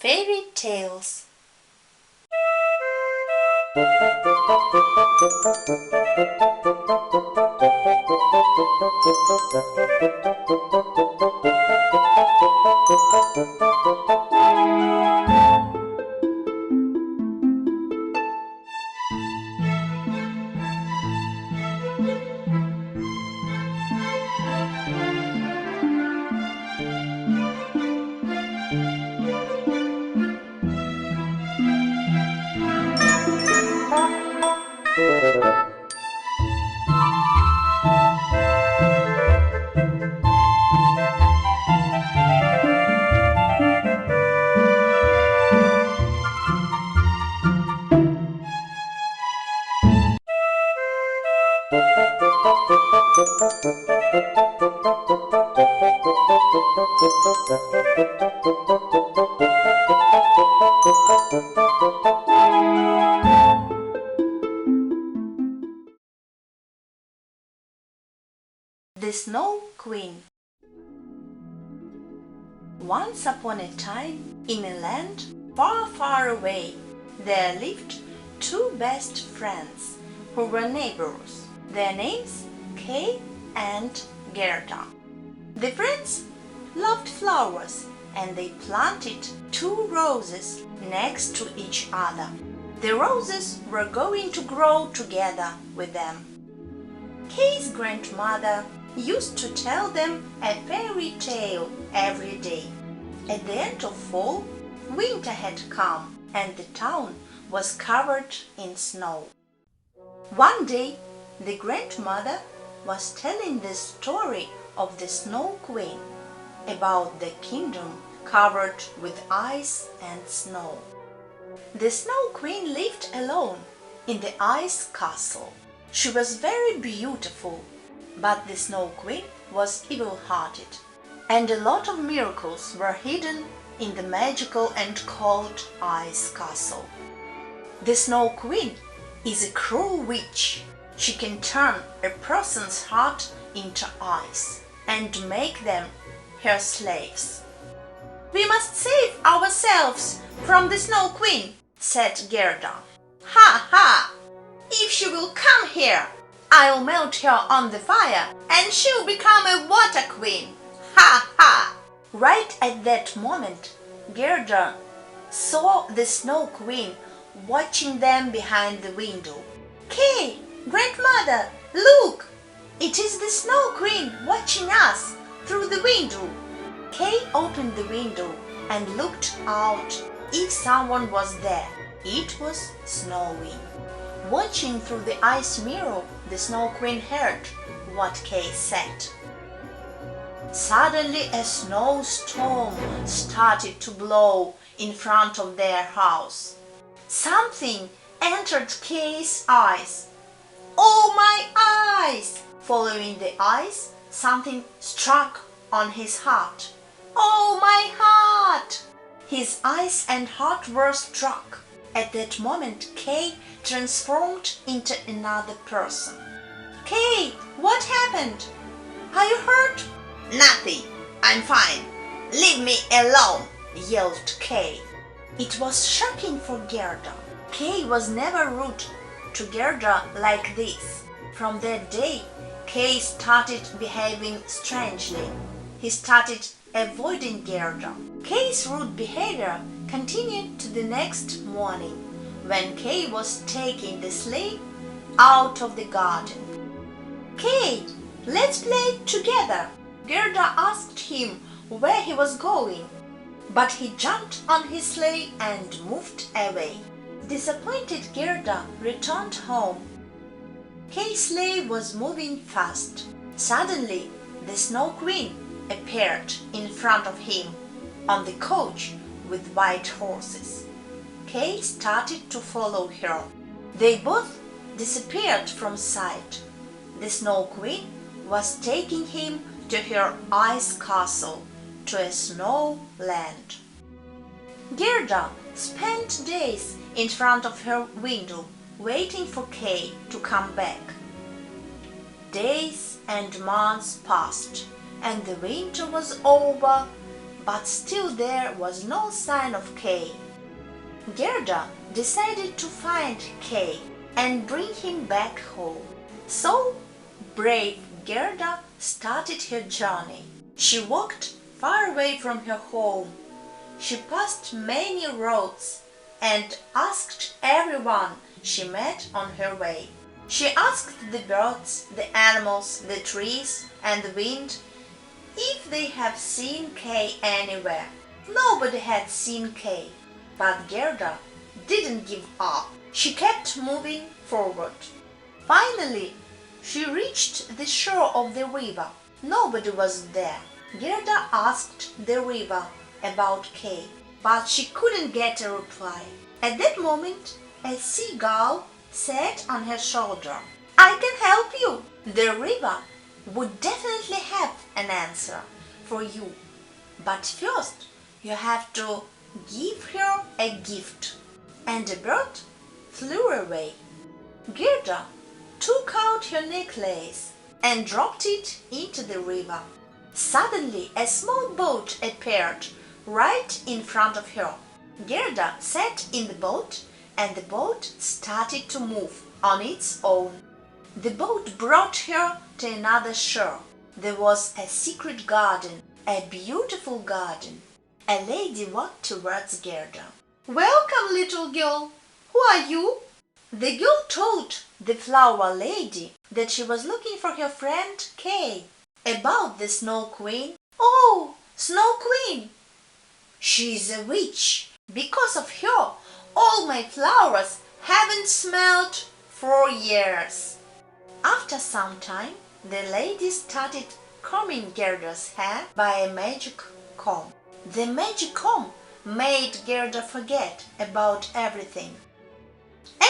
Fairy tales. The Snow Queen. Once upon a time, in a land far, far away, there lived two best friends who were neighbors. Their names Kay and Gerda. The friends loved flowers and they planted two roses next to each other. The roses were going to grow together with them. Kay's grandmother used to tell them a fairy tale every day. At the end of fall, winter had come and the town was covered in snow. One day, the grandmother was telling the story of the Snow Queen about the kingdom covered with ice and snow. The Snow Queen lived alone in the ice castle. She was very beautiful, but the Snow Queen was evil-hearted, and a lot of miracles were hidden in the magical and cold ice castle. The Snow Queen is a cruel witch. She can turn a person's heart into ice and make them her slaves. "We must save ourselves from the Snow Queen," said Gerda. "Ha ha! If she will come here, I'll melt her on the fire and she'll become a water queen. Ha ha!" Right at that moment, Gerda saw the Snow Queen watching them behind the window. "Kay, grandmother, look! It is the Snow Queen watching us through the window." Kay opened the window and looked out if someone was there. It was snowing. Watching through the ice mirror, the Snow Queen heard what Kay said. Suddenly a snowstorm started to blow in front of their house. Something entered Kay's eyes. "Oh, my eyes!" Following the ice, something struck on his heart. "Oh, my heart!" His eyes and heart were struck. At that moment, Kay transformed into another person. "Kay, what happened? Are you hurt?" "Nothing. I'm fine. Leave me alone," yelled Kay. It was shocking for Gerda. Kay was never rude to Gerda like this. From that day, Kay started behaving strangely. He started avoiding Gerda. Kay's rude behavior continued to the next morning when Kay was taking the sleigh out of the garden. "Kay, let's play together." Gerda asked him where he was going, but he jumped on his sleigh and moved away. Disappointed, Gerda returned home. Kay's sleigh was moving fast. Suddenly, the Snow Queen appeared in front of him on the coach with white horses. Kay started to follow her. They both disappeared from sight. The Snow Queen was taking him to her ice castle, to a snow land. Gerda spent days in front of her window waiting for Kay to come back. Days and months passed, and the winter was over, but still there was no sign of Kay. Gerda decided to find Kay and bring him back home. So, brave Gerda started her journey. She walked far away from her home. She passed many roads and asked everyone she met on her way. She asked the birds, the animals, the trees, and the wind if they have seen Kay anywhere. Nobody had seen Kay, but Gerda didn't give up. She kept moving forward. Finally, she reached the shore of the river. Nobody was there. Gerda asked the river about Kay, but she couldn't get a reply. At that moment, a seagull sat on her shoulder. "I can help you." The river would definitely have an answer for you, but first you have to give her a gift. And the bird flew away. Gerda took out her necklace and dropped it into the river. Suddenly, a small boat appeared right in front of her. Gerda sat in the boat, and the boat started to move on its own. The boat brought her to another shore. There was a secret garden, a beautiful garden. A lady walked towards Gerda. "Welcome, little girl. Who are you?" The girl told the flower lady that she was looking for her friend Kay. "About the Snow Queen." "Oh, Snow Queen! She's a witch. Because of her, all my flowers haven't smelled for years." After some time, the lady started combing Gerda's hair by a magic comb. The magic comb made Gerda forget about everything.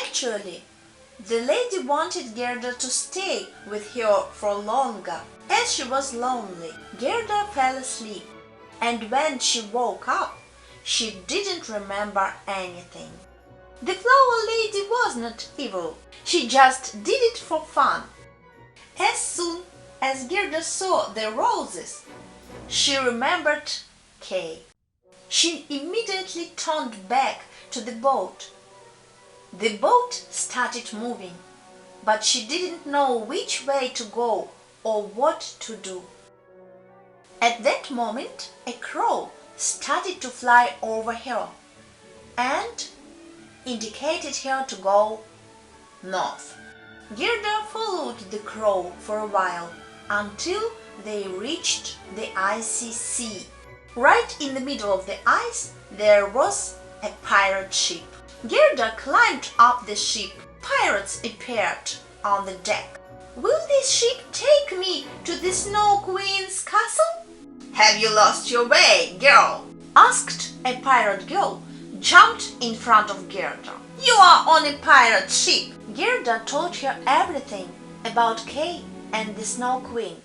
Actually, the lady wanted Gerda to stay with her for longer, as she was lonely. Gerda fell asleep, and when she woke up, she didn't remember anything. The flower lady was not evil. She just did it for fun. As soon as Gerda saw the roses, she remembered Kay. She immediately turned back to the boat. The boat started moving, but she didn't know which way to go or what to do. At that moment, a crow started to fly over her and indicated her to go north. Gerda followed the crow for a while until they reached the icy sea. Right in the middle of the ice, there was a pirate ship. Gerda climbed up the ship. Pirates appeared on the deck. "Will this ship take me to the Snow Queen's castle?" "Have you lost your way, girl?" asked a pirate girl, jumped in front of Gerda. "You are on a pirate ship." Gerda told her everything about Kay and the Snow Queen.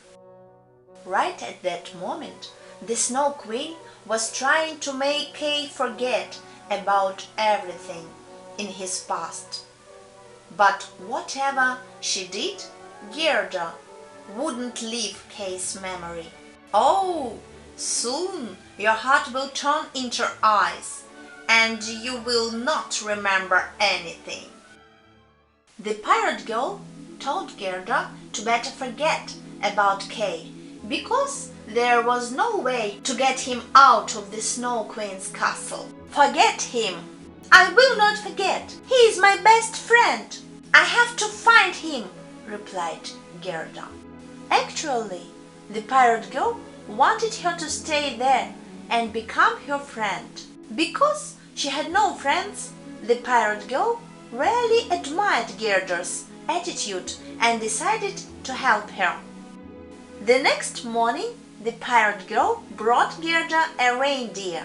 Right at that moment, the Snow Queen was trying to make Kay forget about everything in his past. But whatever she did, Gerda wouldn't leave Kay's memory. Oh, soon your heart will turn into ice, and you will not remember anything. The pirate girl told Gerda to better forget about Kay, because there was no way to get him out of the Snow Queen's castle. "Forget him." "I will not forget. He is my best friend. I have to find him," replied Gerda. Actually, the pirate girl wanted her to stay there and become her friend. Because she had no friends, the pirate girl really admired Gerda's attitude and decided to help her. The next morning, the pirate girl brought Gerda a reindeer.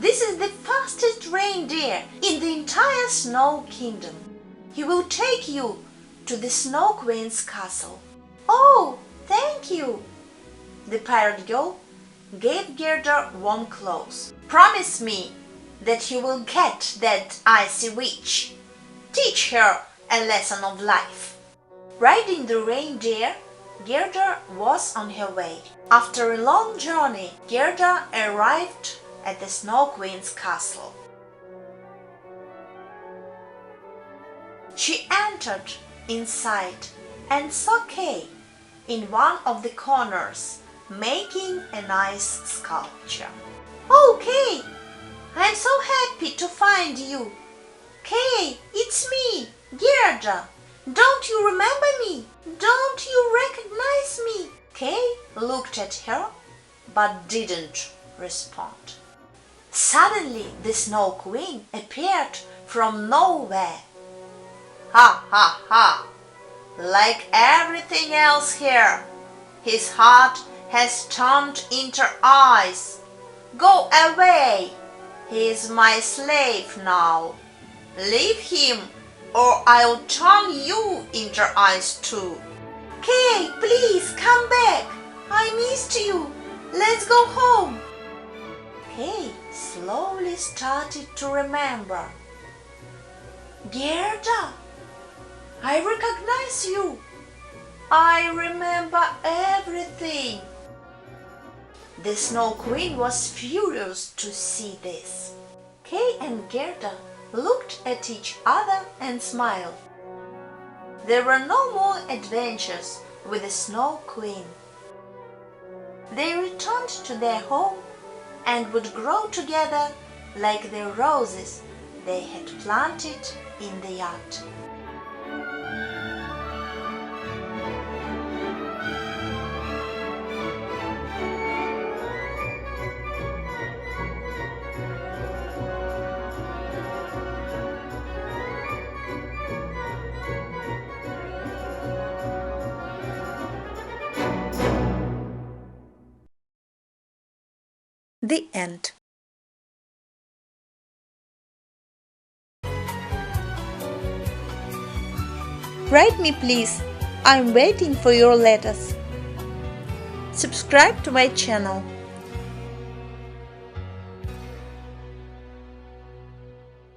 "This is the fastest reindeer in the entire Snow Kingdom. He will take you to the Snow Queen's castle." "Oh, thank you!" The pirate girl gave Gerda warm clothes. "Promise me that you will get that icy witch. Teach her a lesson of life." Riding the reindeer, Gerda was on her way. After a long journey, Gerda arrived at the Snow Queen's castle. She entered inside and saw Kay in one of the corners making a nice sculpture. "Oh, Kay, I'm so happy to find you. Kay, it's me, Gerda. Don't you remember me? Don't you recognize me?" Kay looked at her but didn't respond. Suddenly the Snow Queen appeared from nowhere. "Ha ha ha! Like everything else here, his heart has turned into ice. Go away! He is my slave now. Leave him, or I'll turn you into ice too." "Kay, please come back. I missed you. Let's go home." Kay slowly started to remember. "Gerda, I recognize you. I remember everything." The Snow Queen was furious to see this. Kay and Gerda looked at each other and smiled. There were no more adventures with the Snow Queen. They returned to their home and would grow together like the roses they had planted in the yard. The end. Write me please. I'm waiting for your letters. Subscribe to my channel.